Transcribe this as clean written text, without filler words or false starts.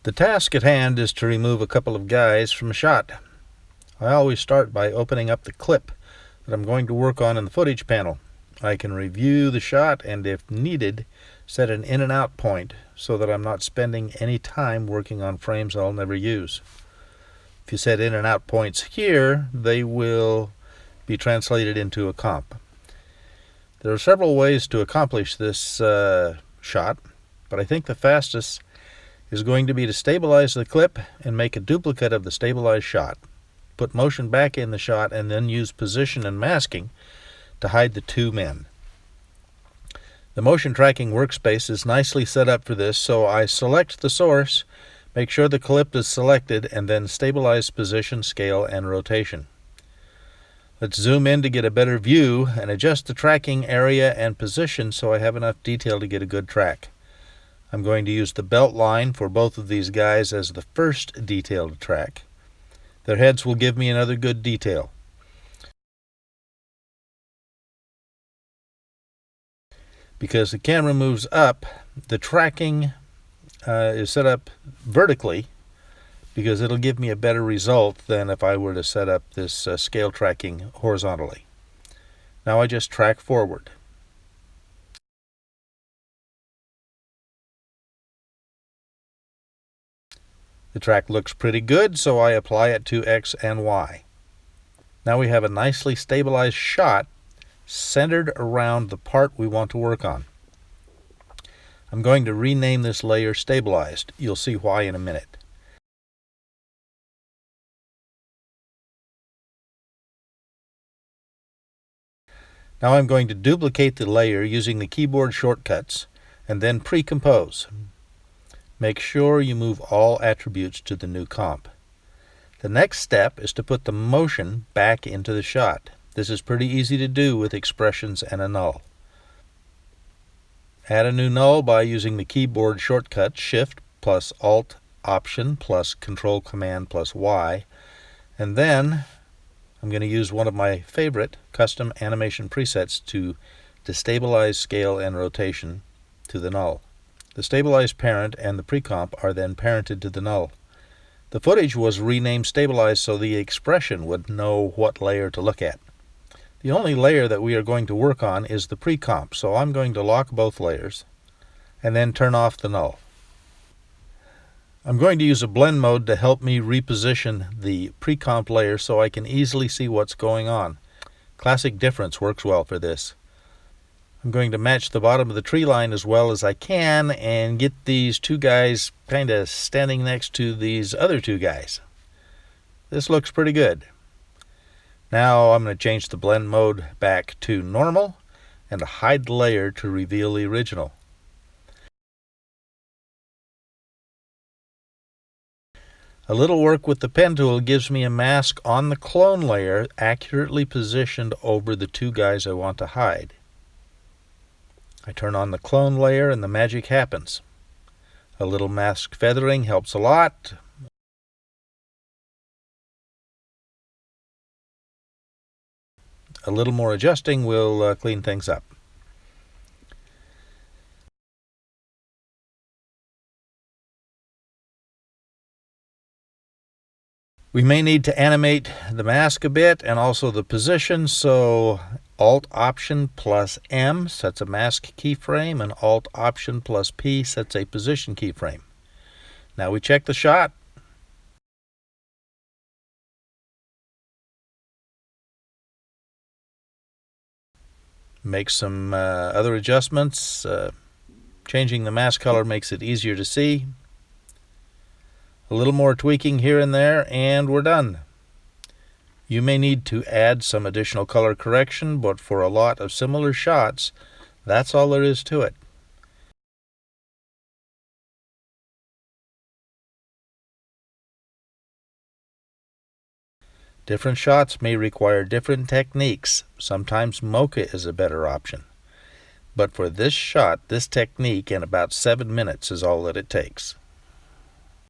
The task at hand is to remove a couple of guys from a shot. I always start by opening up the clip that I'm going to work on in the footage panel. I can review the shot and, if needed, set an in and out point so that I'm not spending any time working on frames I'll never use. If you set in and out points here, they will be translated into a comp. There are several ways to accomplish this shot, but I think the fastest is going to be to stabilize the clip and make a duplicate of the stabilized shot. Put motion back in the shot and then use position and masking to hide the two men. The motion tracking workspace is nicely set up for this, so I select the source, make sure the clip is selected, and then stabilize position, scale, and rotation. Let's zoom in to get a better view and adjust the tracking area and position so I have enough detail to get a good track. I'm going to use the belt line for both of these guys as the first detail to track. Their heads will give me another good detail. Because the camera moves up, the tracking is set up vertically because it'll give me a better result than if I were to set up this scale tracking horizontally. Now I just track forward. The track looks pretty good, so I apply it to X and Y. Now we have a nicely stabilized shot centered around the part we want to work on. I'm going to rename this layer Stabilized. You'll see why in a minute. Now I'm going to duplicate the layer using the keyboard shortcuts and then pre-compose. Make sure you move all attributes to the new comp. The next step is to put the motion back into the shot. This is pretty easy to do with expressions and a null. Add a new null by using the keyboard shortcut Shift plus Alt Option plus Control Command plus Y, and then I'm going to use one of my favorite custom animation presets to destabilize scale and rotation to the null. The stabilized parent and the pre-comp are then parented to the null. The footage was renamed Stabilized so the expression would know what layer to look at. The only layer that we are going to work on is the pre-comp, so I'm going to lock both layers and then turn off the null. I'm going to use a blend mode to help me reposition the pre-comp layer so I can easily see what's going on. Classic Difference works well for this. I'm going to match the bottom of the tree line as well as I can and get these two guys kind of standing next to these other two guys. This looks pretty good. Now I'm going to change the blend mode back to normal and to hide the layer to reveal the original. A little work with the pen tool gives me a mask on the clone layer accurately positioned over the two guys I want to hide. I turn on the clone layer and the magic happens. A little mask feathering helps a lot. A little more adjusting will clean things up. We may need to animate the mask a bit and also the position, so Alt Option plus M sets a mask keyframe and Alt Option plus P sets a position keyframe. Now we check the shot. Make some other adjustments. Changing the mask color makes it easier to see. A little more tweaking here and there, and we're done. You may need to add some additional color correction, but for a lot of similar shots, that's all there is to it. Different shots may require different techniques. Sometimes Mocha is a better option. But for this shot, this technique in about 7 minutes is all that it takes.